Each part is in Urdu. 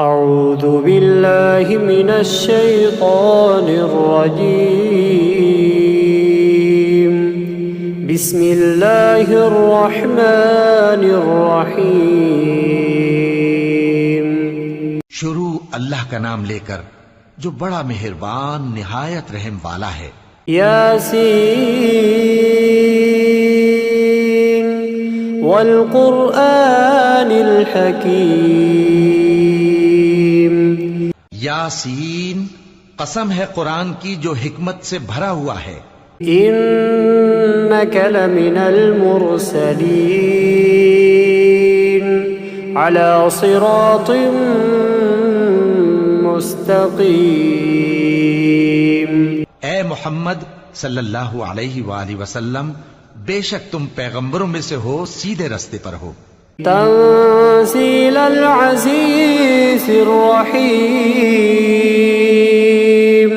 اعوذ باللہ من الشیطان الرجیم بسم اللہ الرحمن الرحیم۔ شروع اللہ کا نام لے کر جو بڑا مہربان نہایت رحم والا ہے۔ یاسین والقرآن الحکیم۔ یاسین، قسم ہے قرآن کی جو حکمت سے بھرا ہوا ہے۔ انک لمن المرسلین علی صراط مستقیم۔ اے محمد صلی اللہ علیہ وآلہ وسلم، بے شک تم پیغمبروں میں سے ہو، سیدھے رستے پر ہو۔ تنزیل العزیز الرحیم۔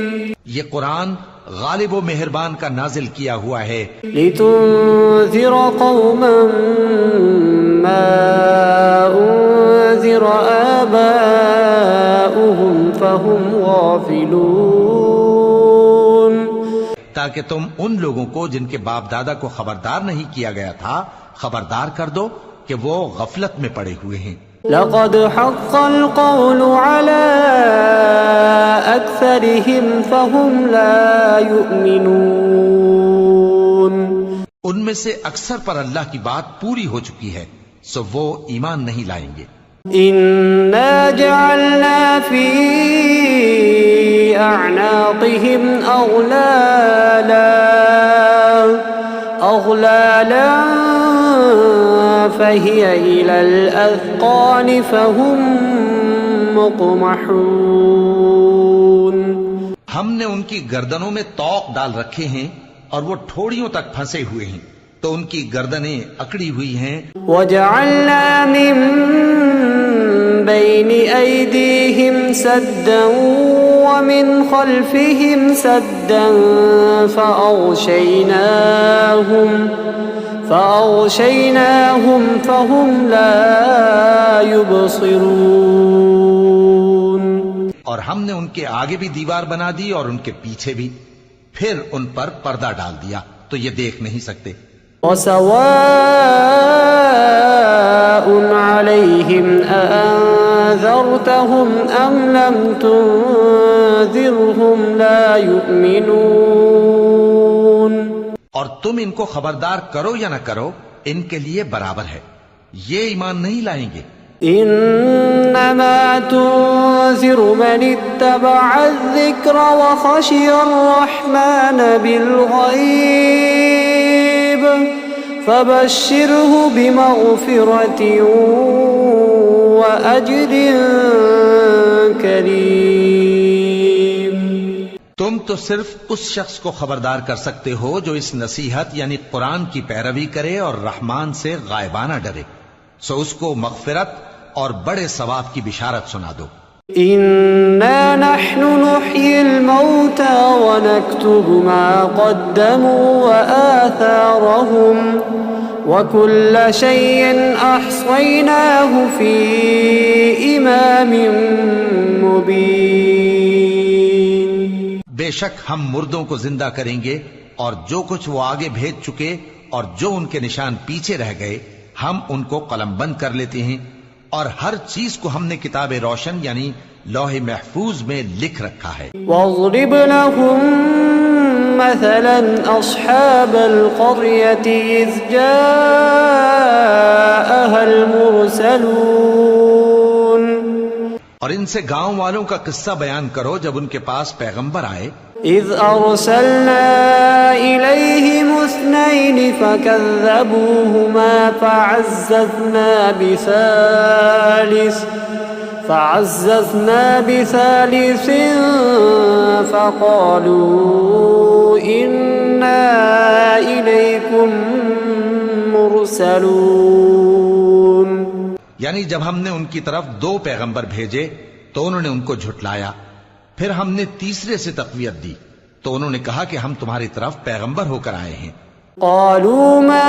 یہ قرآن غالب و مہربان کا نازل کیا ہوا ہے۔ لتنذر قوما ما انذر آباؤهم فهم غافلون۔ تاکہ تم ان لوگوں کو جن کے باپ دادا کو خبردار نہیں کیا گیا تھا خبردار کر دو کہ وہ غفلت میں پڑے ہوئے ہیں۔ لقد حق القول على أكثرهم فهم لا يؤمنون۔ ان میں سے اکثر پر اللہ کی بات پوری ہو چکی ہے، سو وہ ایمان نہیں لائیں گے۔ إنا جعلنا في أعناقهم أغلالا فهي إلى الأذقان فهم مقمحون۔ ہم نے ان کی گردنوں میں طوق ڈال رکھے ہیں اور وہ ٹھوڑیوں تک پھنسے ہوئے ہیں، تو ان کی گردنیں اکڑی ہوئی ہیں۔ وجعلنا من بين أيديهم سدا ومن خلفهم سدا فأغشيناهم فهم لا يبصرون۔ اور ہم نے ان کے آگے بھی دیوار بنا دی اور ان کے پیچھے بھی، پھر ان پر پردہ ڈال دیا تو یہ دیکھ نہیں سکتے۔ وسواء عليهم أأنذرتهم أم لم تنذرهم لا يؤمنون۔ اور تم ان کو خبردار کرو یا نہ کرو، ان کے لیے برابر ہے، یہ ایمان نہیں لائیں گے۔ انما تنذر من اتبع الذکر وخشی الرحمن بالغیب فبشره بمغفرة وأجر کریم۔ تم تو صرف اس شخص کو خبردار کر سکتے ہو جو اس نصیحت یعنی قرآن کی پیروی کرے اور رحمان سے غائبانہ ڈرے، سو اس کو مغفرت اور بڑے ثواب کی بشارت سنا دو۔ انا نحن نحيي الموتى ونكتب ما قدموا وآثارهم وكل شيء احصيناه في امام مبين۔ بے شک ہم مردوں کو زندہ کریں گے اور جو کچھ وہ آگے بھیج چکے اور جو ان کے نشان پیچھے رہ گئے ہم ان کو قلم بند کر لیتے ہیں، اور ہر چیز کو ہم نے کتاب روشن یعنی لوح محفوظ میں لکھ رکھا ہے۔ واضرب لهم مثلا اصحاب القرية اذ جاءها المرسلون۔ اور ان سے گاؤں والوں کا قصہ بیان کرو جب ان کے پاس پیغمبر آئے۔ اذ ارسلنا الیہم اثنین فکذبوہما فعززنا بثالث فقالوا انا الیکم مرسلون۔ یعنی جب ہم نے ان کی طرف 2 پیغمبر بھیجے تو انہوں نے ان کو جھٹلایا، پھر ہم نے تیسرے سے تقویت دی تو انہوں نے کہا کہ ہم تمہاری طرف پیغمبر ہو کر آئے ہیں۔ قالوا ما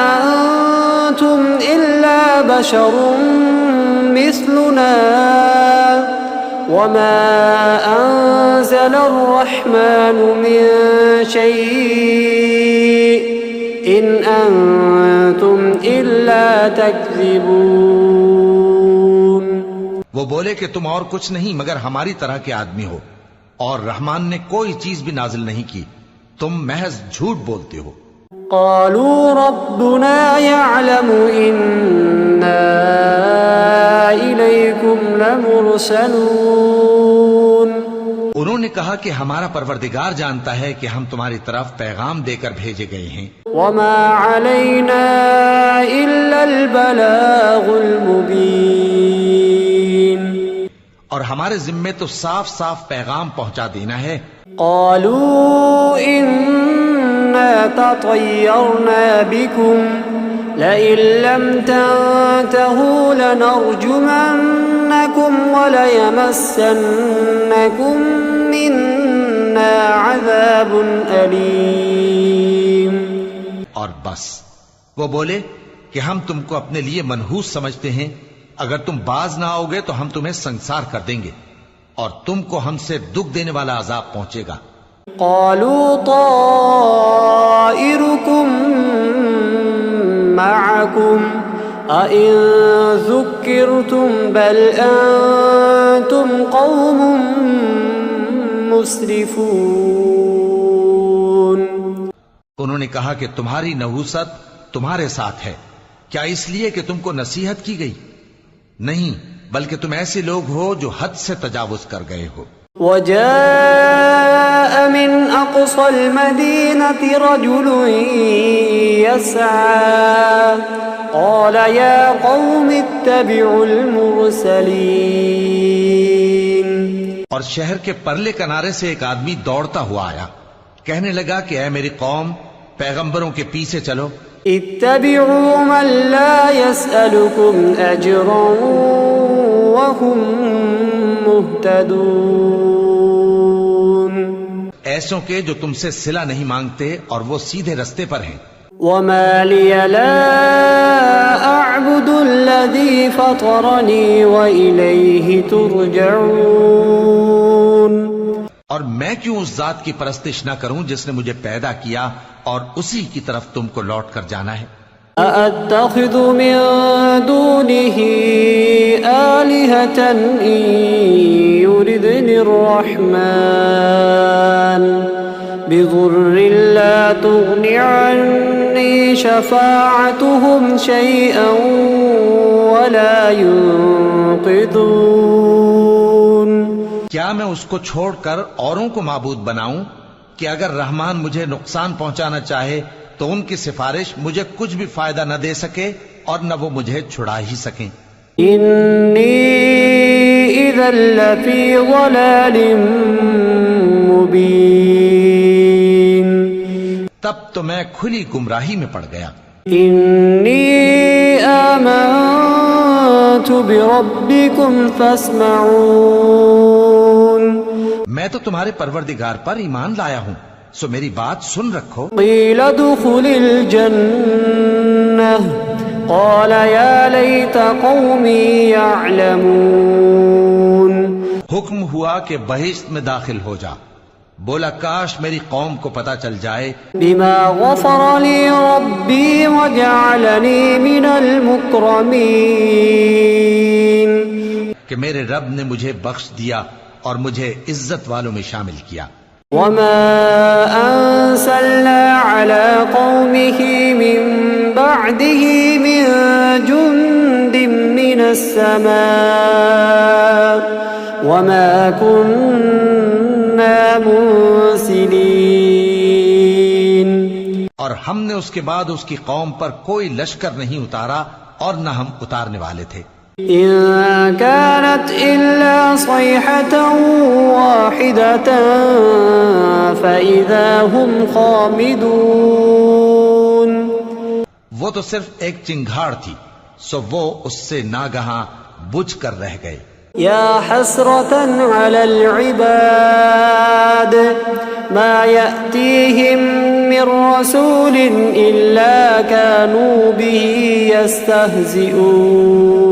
انتم الا بشر مثلنا وما أنزل الرحمن من شيء إن أنتم إلا تكذبون. وہ بولے کہ تم اور کچھ نہیں مگر ہماری طرح کے آدمی ہو، اور رحمان نے کوئی چیز بھی نازل نہیں کی، تم محض جھوٹ بولتے ہو. قالوا ربنا يعلم إنا إليكم لمرسلون. انہوں نے کہا کہ ہمارا پروردگار جانتا ہے کہ ہم تمہاری طرف پیغام دے کر بھیجے گئے ہیں. وما علينا إلا البلاغ المبين. اور ہمارے ذمے تو صاف صاف پیغام پہنچا دینا ہے. قالوا إنا تطيرنا بكم لئن لم تنتهوا لنرجمنكم وليمسنكم منا عذاب أليم. اور بس وہ بولے کہ ہم تم کو اپنے لیے منحوس سمجھتے ہیں، اگر تم باز نہ آؤ گے تو ہم تمہیں سنسار کر دیں گے اور تم کو ہم سے دکھ دینے والا عذاب پہنچے گا. قالوا طائركم معكم أئن ذكرتم بل أنتم قوم مسرفون. انہوں نے کہا کہ تمہاری نحوست تمہارے ساتھ ہے، کیا اس لیے کہ تم کو نصیحت کی گئی؟ نہیں، بلکہ تم ایسے لوگ ہو جو حد سے تجاوز کر گئے ہو. وجاء من أقصى المدينة رجل يسعى قال يا قوم اتبعوا المرسلين. اور شہر کے پرلے کنارے سے ایک آدمی دوڑتا ہوا آیا، کہنے لگا کہ اے میری قوم، پیغمبروں کے پیچھے چلو. اتبعوا من لا يسألكم أجرا وهم مهتدون. ایسوں کے جو تم سے صلہ نہیں مانگتے اور وہ سیدھے رستے پر ہیں. وما لي لا أعبد الذي فطرني وإليه ترجعون. اور میں کیوں اس ذات کی پرستش نہ کروں جس نے مجھے پیدا کیا اور اسی کی طرف تم کو لوٹ کر جانا ہے. أأتخذ من دونه آلهة إن يردني الرحمن بضر لا تغن عني شفاعتهم شيئا ولا ينقذون. کیا میں اس کو چھوڑ کر اوروں کو معبود بناؤں کہ اگر رحمان مجھے نقصان پہنچانا چاہے تو ان کی سفارش مجھے کچھ بھی فائدہ نہ دے سکے اور نہ وہ مجھے چھڑا ہی سکیں. إني إذا لفي ضلال مبين. تب تو میں کھلی گمراہی میں پڑ گیا. إني آمنت بربكم فاسمعون. میں تو تمہارے پروردگار پر ایمان لایا ہوں، سو میری بات سن رکھو. قيل ادخل الجنة قال يا ليت قومي يعلمون. حکم ہوا کہ بہشت میں داخل ہو جا. بولا کاش میری قوم کو پتا چل جائے بما غفر لي ربي وجعلني من المكرمين. کہ میرے رب نے مجھے بخش دیا اور مجھے عزت والوں میں شامل کیا. وما أنزلنا على قومه من بعده من جند من السماء وما كنا منزلين. اور ہم نے اس کے بعد اس کی قوم پر کوئی لشکر نہیں اتارا اور نہ ہم اتارنے والے تھے. إن كانت إلا صيحة واحدة فإذا هم خامدون. وہ تو صرف ایک چنگھاڑ تھی، سو وہ اس سے ناگہاں بجھ کر رہ گئے. يا حسرة على العباد ما يأتيهم من رسول إلا كانوا به يستهزئون.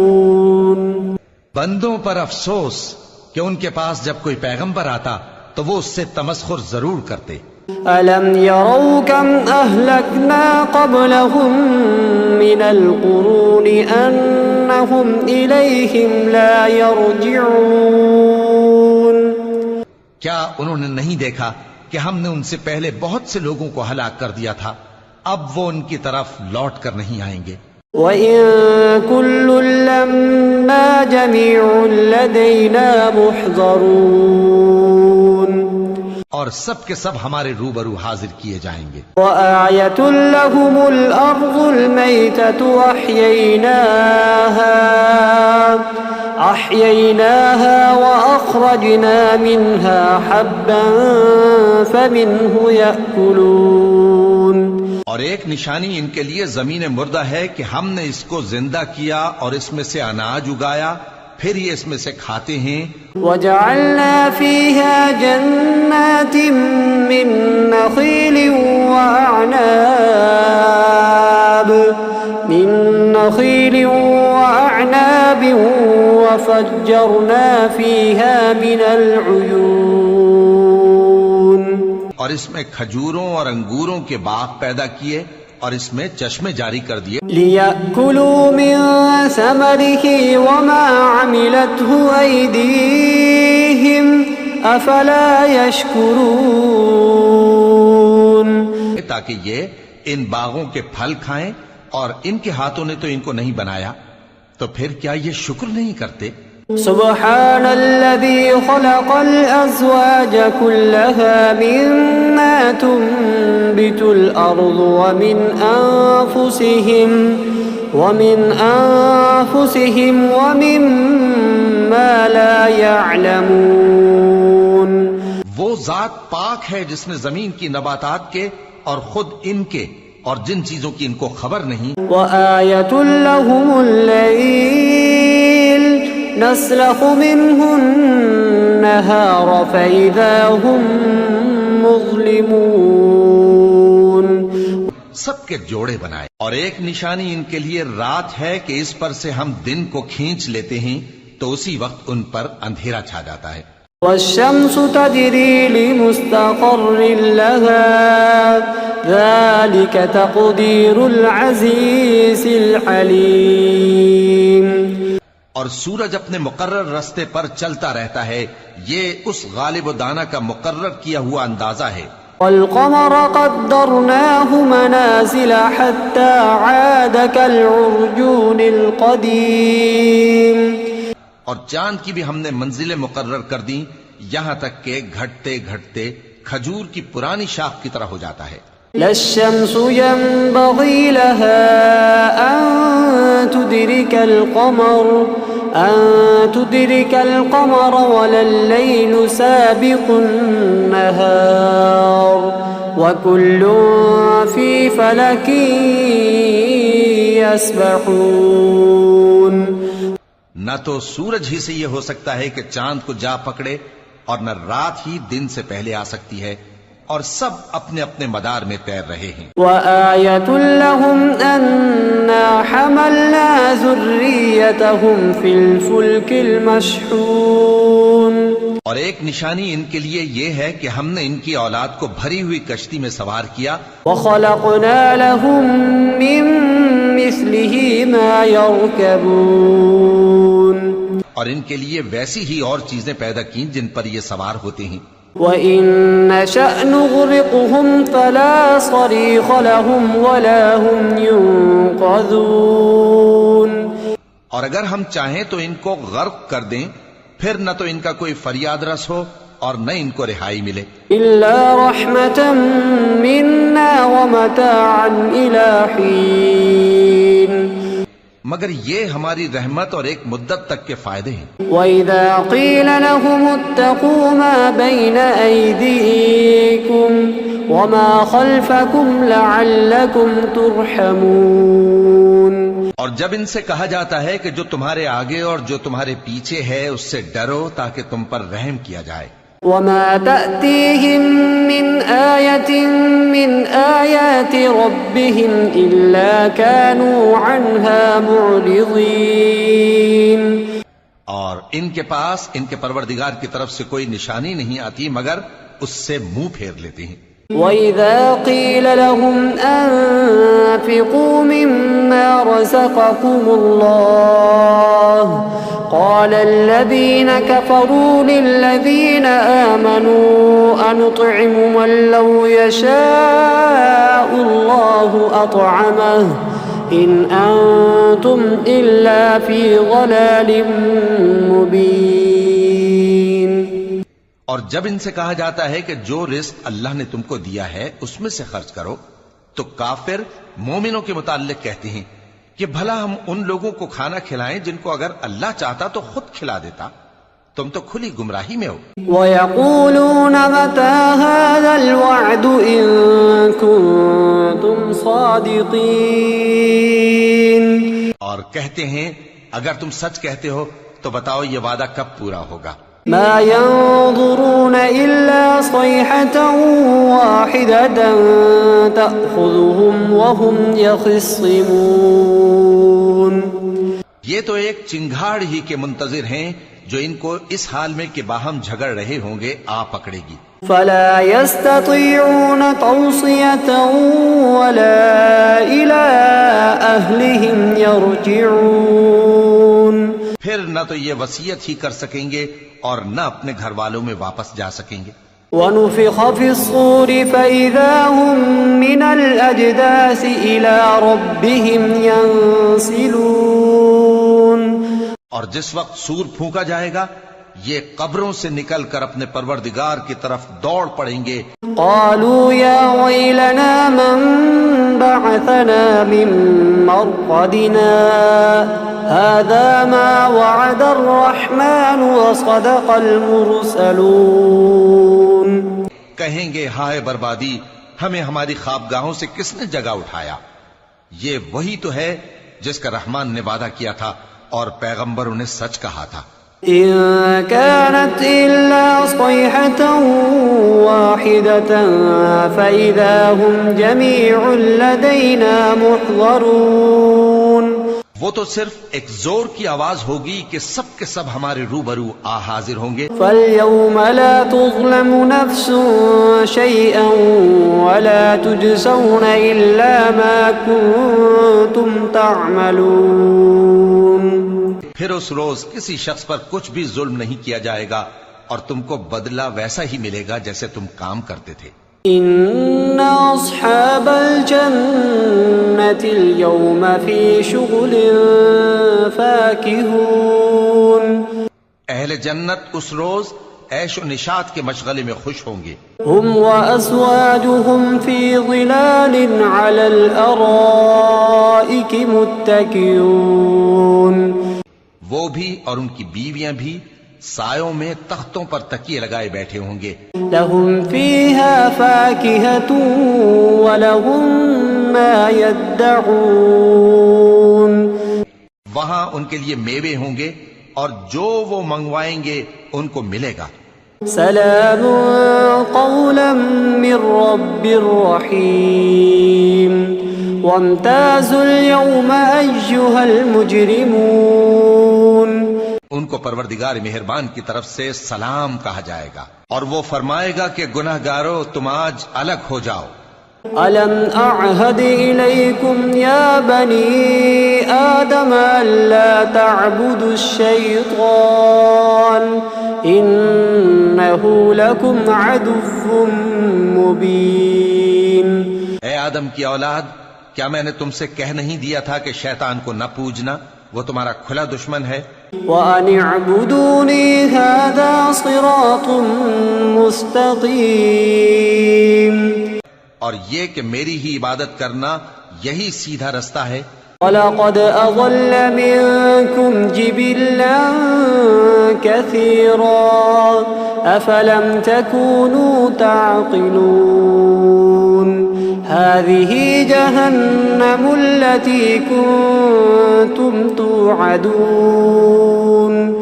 بندوں پر افسوس کہ ان کے پاس جب کوئی پیغمبر آتا تو وہ اس سے تمسخر ضرور کرتے. أَلَمْ يَرَوْا كَمْ أَهْلَكْنَا قَبْلَهُمْ مِنَ الْقُرُونِ أَنَّهُمْ إِلَيْهِمْ لَا يَرْجِعُونَ. کیا انہوں نے نہیں دیکھا کہ ہم نے ان سے پہلے بہت سے لوگوں کو ہلاک کر دیا تھا، اب وہ ان کی طرف لوٹ کر نہیں آئیں گے. وَإِن كُلٌّ لَّمَّا جَمِيعٌ لَّدَيْنَا مُحْضَرُونَ. اور سب کے سب ہمارے روبرو حاضر کیے جائیں گے. وَآيَةٌ لَّهُمُ الْأَرْضُ الْمَيْتَةُ أَحْيَيْنَاهَا وَأَخْرَجْنَا مِنْهَا حَبًّا فَمِنْهُ يَأْكُلُونَ. اور ایک نشانی ان کے لیے زمین مردہ ہے کہ ہم نے اس کو زندہ کیا اور اس میں سے اناج اگایا، پھر یہ اس میں سے کھاتے ہیں. وَجَعَلْنَا فِيهَا جَنَّاتٍ مِّن نَّخِيلٍ وَأَعْنَابٍ وَفَجَّرْنَا فِيهَا مِنَ الْعُيُونِ. اور اس میں کھجوروں اور انگوروں کے باغ پیدا کیے اور اس میں چشمے جاری کر دیے. لِيَأْكُلُوا مِن ثَمَرِهِ وَمَا عَمِلَتْهُ أَيْدِيهِمْ أَفَلَا يَشْكُرُونَ. تاکہ یہ ان باغوں کے پھل کھائیں، اور ان کے ہاتھوں نے تو ان کو نہیں بنایا، تو پھر کیا یہ شکر نہیں کرتے؟ سبحان الذي خلق الأزواج كلها مما تنبت الأرض ومن أنفسهم ومما لا يعلمون. وہ ذات پاک ہے جس نے زمین کی نباتات کے اور خود ان کے اور جن چیزوں کی ان کو خبر نہیں. وآية لهم الليل نسلخ منه النهار فإذا هم مظلمون. سب کے جوڑے بنائے، اور ایک نشانی ان کے لیے رات ہے کہ اس پر سے ہم دن کو کھینچ لیتے ہیں تو اسی وقت ان پر اندھیرا چھا جاتا ہے. والشمس تجري لمستقر لها ذلك تقدير العزيز العليم. اور سورج اپنے مقرر راستے پر چلتا رہتا ہے، یہ اس غالب و دانا کا مقرر کیا ہوا اندازہ ہے. والقمر قدرناه منازل حتى عاد كالعرجون القديم. اور چاند کی بھی ہم نے منزلیں مقرر کر دیں، یہاں تک کہ گھٹتے گھٹتے کھجور کی پرانی شاخ کی طرح ہو جاتا ہے. لا الشمس ينبغي لها أن تدرك القمر ولا الليل سابق النهار وكل في فلك يسبحون. نہ تو سورج ہی سے یہ ہو سکتا ہے کہ چاند کو جا پکڑے، اور نہ رات ہی دن سے پہلے آ سکتی ہے، اور سب اپنے اپنے مدار میں تیر رہے ہیں. وآية لهم أنا حملنا ذريتهم في الفلك المشحون. اور ایک نشانی ان کے لیے یہ ہے کہ ہم نے ان کی اولاد کو بھری ہوئی کشتی میں سوار کیا. وخلقنا لهم من مثله ما يركبون. اور ان کے لیے ویسی ہی اور چیزیں پیدا کی جن پر یہ سوار ہوتے ہیں. وَإِن نَّشَأْ نُغْرِقْهُمْ فَلَا صَرِيخَ لَهُمْ وَلَا هُمْ يُنقَذُونَ. اور اگر ہم چاہیں تو ان کو غرق کر دیں، پھر نہ تو ان کا کوئی فریاد رس ہو اور نہ ان کو رہائی ملے. إِلَّا رَحْمَةً مِّنَّا وَمَتَاعًا إِلَى حِينٍ. مگر یہ ہماری رحمت اور ایک مدت تک کے فائدے ہیں. وَإِذَا قِيلَ لَهُمُ اتَّقُوا مَا بَيْنَ أَيْدِيكُمْ وَمَا خَلْفَكُمْ لَعَلَّكُمْ تُرْحَمُونَ. اور جب ان سے کہا جاتا ہے کہ جو تمہارے آگے اور جو تمہارے پیچھے ہے اس سے ڈرو تاکہ تم پر رحم کیا جائے. وَمَا تَأْتِيهِم مِّنْ آيَةٍ مِّنْ آيَاتِ رَبِّهِمْ إِلَّا كَانُوا عَنْهَا مُعْرِضِينَ. اور ان کے پاس ان کے پروردگار کی طرف سے کوئی نشانی نہیں آتی مگر اس سے منہ پھیر لیتے ہیں۔ وَإِذَا قِيلَ لَهُمْ أَنفِقُوا مِمَّا رَزَقَكُمُ اللَّهُ قَالَ الَّذِينَ كَفَرُوا لِلَّذِينَ آمَنُوا أَنُطْعِمُ مَن لَّوْ يَشَاءُ اللَّهُ أَطْعَمَهُ إِنْ أَنتُمْ إِلَّا فِي ضَلَالٍ مُّبِينٍ۔ اور جب ان سے کہا جاتا ہے کہ جو رزق اللہ نے تم کو دیا ہے اس میں سے خرچ کرو، تو کافر مومنوں کے متعلق کہتے ہیں کہ بھلا ہم ان لوگوں کو کھانا کھلائیں جن کو اگر اللہ چاہتا تو خود کھلا دیتا، تم تو کھلی گمراہی میں ہو۔ وَيَقُولُونَ مَتَى هَذَا الْوَعْدُ إِن كُنتُمْ صَادِقِينَ۔ اور کہتے ہیں اگر تم سچ کہتے ہو تو بتاؤ یہ وعدہ کب پورا ہوگا۔ ما ينظرون إلا صيحة واحدة تأخذهم وهم يخصمون۔ یہ تو ایک چنگھاڑ ہی کے منتظر ہیں جو ان کو اس حال میں کہ باہم جھگڑ رہے ہوں گے آ پکڑے گی۔ فلا يستطيعون توصية ولا إلى أهلهم يرجعون۔ پھر نہ تو یہ وصیت ہی کر سکیں گے اور نہ اپنے گھر والوں میں واپس جا سکیں گے۔ وَنُفِخَ فِي الصُّورِ فَإِذَا هُم مِّنَ الْأَجْدَاثِ إِلَى رَبِّهِمْ يَنسِلُونَ۔ اور جس وقت سور پھونکا جائے گا یہ قبروں سے نکل کر اپنے پروردگار کی طرف دوڑ پڑیں گے۔ قالوا يا ويلنا من بعثنا من مرقدنا هذا ما وعد الرحمن وصدق المرسلون۔ کہیں گے ہائے بربادی، ہمیں ہماری خوابگاہوں سے کس نے جگہ اٹھایا؟ یہ وہی تو ہے جس کا رحمان نے وعدہ کیا تھا اور پیغمبروں نے سچ کہا تھا۔ إن كانت إلا صيحة واحدة فإذا هم جميع لدينا محضرون۔ وہ تو صرف ایک زور کی آواز ہوگی کہ سب کے سب ہمارے روبرو آ حاضر ہوں گے۔ فاليوم لا تظلم نفس شيئا ولا تجزون إلا ما كنتم تعملون۔ پھر اس روز کسی شخص پر کچھ بھی ظلم نہیں کیا جائے گا اور تم کو بدلہ ویسا ہی ملے گا جیسے تم کام کرتے تھے۔ إن أصحاب الجنة اليوم في شغل فاكهون۔ اہل جنت اس روز عیش و نشاط کے مشغلے میں خوش ہوں گے۔ هم وأزواجهم في ظلال على الأرائك متكئون۔ وہ بھی اور ان کی بیویاں بھی سایوں میں تختوں پر تکیے لگائے بیٹھے ہوں گے۔ لهم فيها فاكهة ولهم ما يدعون۔ وہاں ان کے لیے میوے ہوں گے اور جو وہ منگوائیں گے ان کو ملے گا۔ سلام قولا من رب رحیم وامتازوا اليوم أيها المجرمون۔ ان کو پروردگار مہربان کی طرف سے سلام کہا جائے گا اور وہ فرمائے گا کہ گناہ گارو تم آج الگ ہو جاؤ۔ ألم أعهد إليكم يا بني آدم ألا تعبدوا الشيطان إنه لكم عدو مبين۔ اے آدم کی اولاد، کیا میں نے تم سے کہہ نہیں دیا تھا کہ شیطان کو نہ پوجنا، وہ تمہارا کھلا دشمن ہے۔ وَأَنِ اعْبُدُونِي هَذَا صِرَاطٌ مُسْتَقِيمٌ۔ اور یہ کہ میری ہی عبادت کرنا یہی سیدھا رستہ ہے۔ وَلَقَدْ أَضَلَّ مِنكُمْ جِبِلًّا كَثِيرًا أَفَلَمْ تَكُونُوا تَعْقِلُونَ۔ هَذِهِ جَهَنَّمُ الَّتِي كُنتُمْ تُوعَدُونَ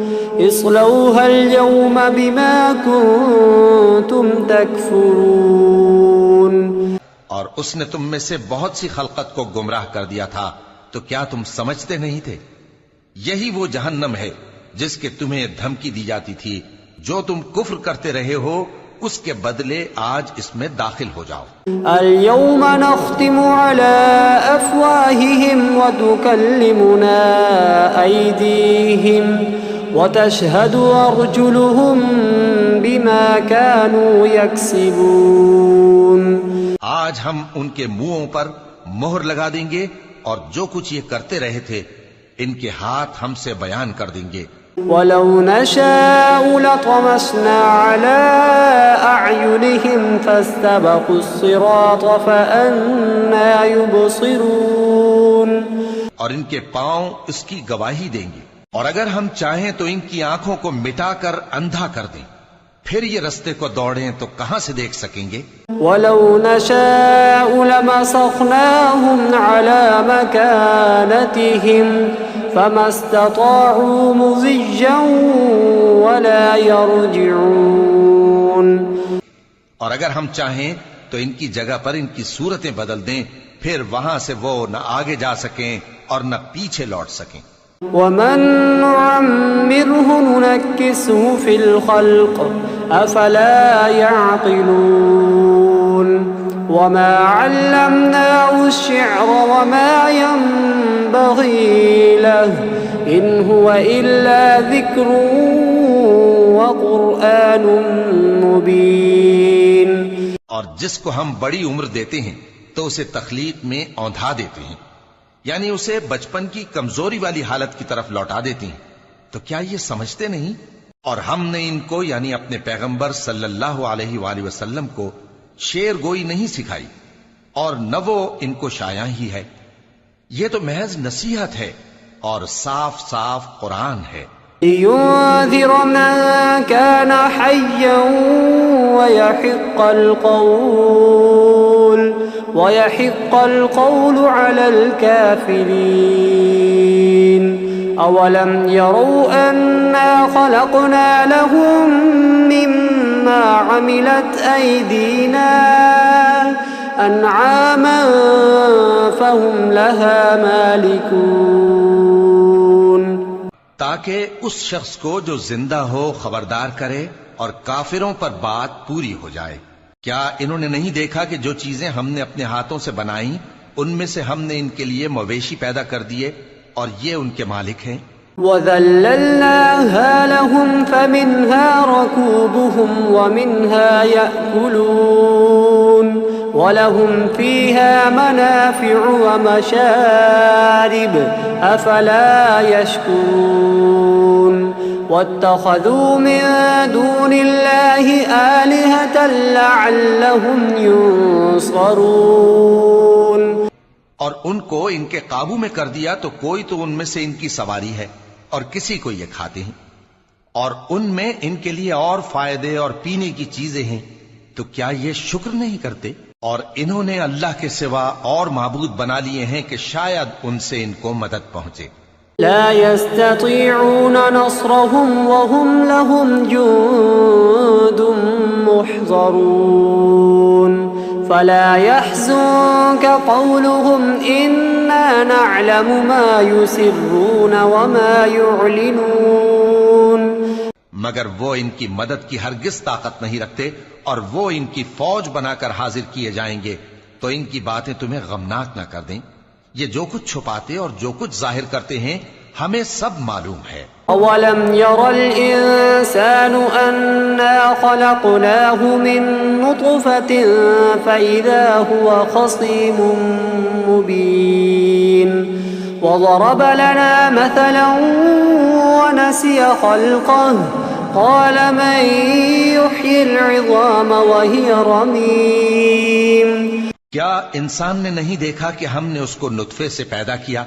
اصْلَوْهَا الْيَوْمَ بِمَا كُنتُمْ تَكْفُرُونَ۔ اور اس نے تم میں سے بہت سی خلقت کو گمراہ کر دیا تھا، تو کیا تم سمجھتے نہیں تھے؟ یہی وہ جہنم ہے جس کے تمہیں دھمکی دی جاتی تھی، جو تم کفر کرتے رہے ہو اس کے بدلے آج اس میں داخل ہو جاؤ۔ اليوم نختم على أفواههم وتكلمنا أيديهم وتشهد أرجلهم بما كانوا يكسبون۔ آج ہم ان کے منہوں پر مہر لگا دیں گے اور جو کچھ یہ کرتے رہے تھے ان کے ہاتھ ہم سے بیان کر دیں گے۔ وَلَوْ نَشَاءُ لَطَمَسْنَا عَلَىٰ أَعْيُنِهِمْ فَاسْتَبَقُوا الصِّرَاطَ فَأَنَّىٰ يُبْصِرُونَ۔ اور ان کے پاؤں اس کی گواہی دیں گے، اور اگر ہم چاہیں تو ان کی آنکھوں کو مٹا کر اندھا کر دیں، پھر یہ رستے کو دوڑیں تو کہاں سے دیکھ سکیں گے؟ وَلَوْ نَشَاءُ لَمَسَخْنَاهُمْ عَلَىٰ مَكَانَتِهِمْ فَمَا اسْتَطَاعُوا مُضِيًّا وَلَا يَرْجِعُونَ۔ اور اگر ہم چاہیں تو ان کی جگہ پر ان کی صورتیں بدل دیں، پھر وہاں سے وہ نہ آگے جا سکیں اور نہ پیچھے لوٹ سکیں۔ وَمَن نُّعَمِّرْهُ نُنَكِّسْهُ فِي الْخَلْقِ أَفَلَا يَعْقِلُونَ وَمَا عَلَّمْنَاهُ الشِّعْرَ وَمَا يَنبَغِي لَهُ إِنْ هُوَ إِلَّا ذِكْرٌ وَقُرْآنٌ مُّبِينٌ۔ اور جس کو ہم بڑی عمر دیتے ہیں تو اسے تخلیق میں اوندھا دیتے ہیں، یعنی اسے بچپن کی کمزوری والی حالت کی طرف لوٹا دیتے ہیں، تو کیا یہ سمجھتے نہیں؟ اور ہم نے ان کو یعنی اپنے پیغمبر صلی اللہ علیہ وآلہ وسلم کو شعر گوئی نہیں سکھائی، اور نہ وہ ان کو شایع ہی ہے، یہ تو محض نصیحت ہے اور صاف صاف قرآن ہے۔ لِيُنذِرَ مَن كَانَ حَيًّا وَيَحِقَّ الْقَوْلُ عَلَى الْكَافِرِينَ أَوَلَمْ يَرَوْا أَنَّا خَلَقْنَا لَهُم مِّمَّا عَمِلَتْ أَيْدِينَا أَنْعَامًا فَهُمْ لَهَا مَالِكُونَ۔ تاکہ اس شخص کو جو زندہ ہو خبردار کرے اور کافروں پر بات پوری ہو جائے۔ کیا انہوں نے نہیں دیکھا کہ جو چیزیں ہم نے اپنے ہاتھوں سے بنائیں ان میں سے ہم نے ان کے لیے مویشی پیدا کر دیے اور یہ ان کے مالک ہیں؟ وَذَلَّلْنَاهَا لَهُمْ فَمِنْهَا رَكُوبُهُمْ وَمِنْهَا يَأْكُلُونَ وَلَهُمْ فِيهَا مَنَافِعُ وَمَشَارِبُ أَفَلَا يَشْكُرُونَ وَاتَّخَذُوا مِن دُونِ اللَّهِ آلِهَةً لَعَلَّهُمْ يُنصَرُونَ۔ اور ان کو ان کے قابو میں کر دیا تو کوئی تو ان میں سے ان کی سواری ہے اور کسی کو یہ کھاتے ہیں، اور ان میں ان کے لیے اور فائدے اور پینے کی چیزیں ہیں، تو کیا یہ شکر نہیں کرتے؟ اور انہوں نے اللہ کے سوا اور معبود بنا لیے ہیں کہ شاید ان سے ان کو مدد پہنچے۔ لا يستطيعون نصرهم وهم لهم جند محضرون فلا يحزنك قولهم إنا نعلم ما يسرون وما يعلنون۔ مگر وہ ان کی مدد کی ہرگز طاقت نہیں رکھتے، اور وہ ان کی فوج بنا کر حاضر کیے جائیں گے تو ان کی باتیں تمہیں غمناک نہ کر دیں۔ یہ جو کچھ چھپاتے اور جو کچھ ظاہر کرتے ہیں ہمیں سب معلوم ہے۔ أَوَلَمْ يَرَ الْإِنسَانُ أَنَّا خَلَقْنَاهُ مِن نُّطْفَةٍ فَإِذَا هُوَ خَصِيمٌ مُّبِينٌ وَضَرَبَ لَنَا مَثَلًا وَنَسِيَ خَلْقَهُ قَالَ مَن يُحْيِي الْعِظَامَ وَهِيَ رَمِيمٌ۔ کیا انسان نے نہیں دیکھا کہ ہم نے اس کو نطفے سے پیدا کیا،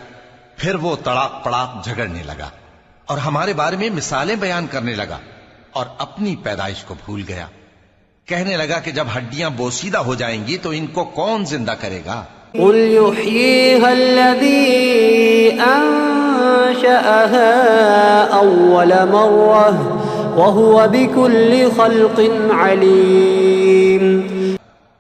پھر وہ تڑاک پڑاک جھگڑنے لگا اور ہمارے بارے میں مثالیں بیان کرنے لگا اور اپنی پیدائش کو بھول گیا، کہنے لگا کہ جب ہڈیاں بوسیدہ ہو جائیں گی تو ان کو کون زندہ کرے گا؟ قُلْ يُحْيِيهَا الَّذِي أَنشَأَهَا أَوَّلَ مَرَّةٍ وَهُوَ بِكُلِّ خَلْقٍ عَلِيمٌ۔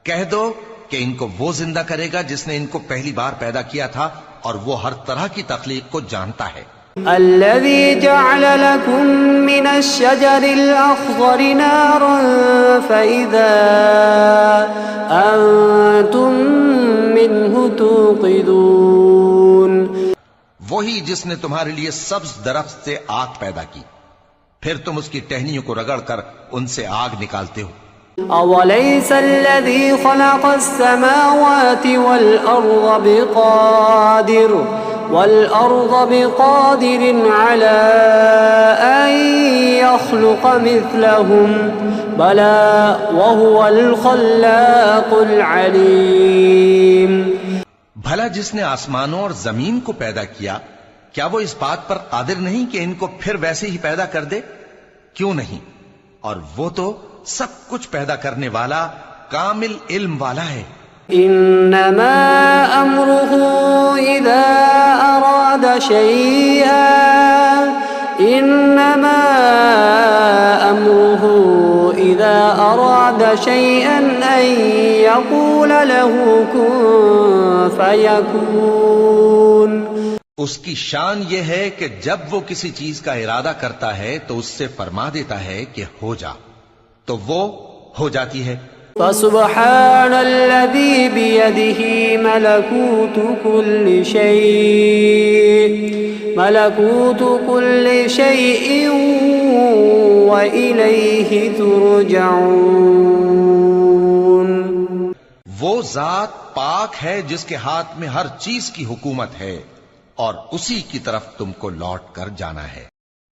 کہہ دو کہ ان کو وہ زندہ کرے گا جس نے ان کو پہلی بار پیدا کیا تھا، اور وہ ہر طرح کی تخلیق کو جانتا ہے۔ الذي جعل لكم من الشجر الأخضر نارا فإذا أنتم منه توقدون. وہی جس نے تمہارے لیے سبز درخت سے آگ پیدا کی، پھر تم اس کی ٹہنیوں کو رگڑ کر ان سے آگ نکالتے ہو. أوليس الذي خلق السماوات والأرض بقادر على أن يخلق مثلهم بلى وهو الخلاق العليم. بھلا جس نے آسمانوں اور زمین کو پیدا کیا، کیا وہ اس بات پر قادر نہیں کہ ان کو پھر ویسے ہی پیدا کر دے؟ کیوں نہیں، اور وہ تو سب کچھ پیدا کرنے والا، کامل علم والا ہے. انما امره اذا اراد شيئا ان يقول له كن فيكون. اس کی شان یہ ہے کہ جب وہ کسی چیز کا ارادہ کرتا ہے تو اس سے فرما دیتا ہے کہ ہو جا، تو وہ ہو جاتی ہے. فسبحان الذي بيده ملكوت كل شيء وإليه ترجعون. وہ ذات پاک ہے جس کے ہاتھ میں ہر چیز کی حکومت ہے، اور اسی کی طرف تم کو لوٹ کر جانا ہے.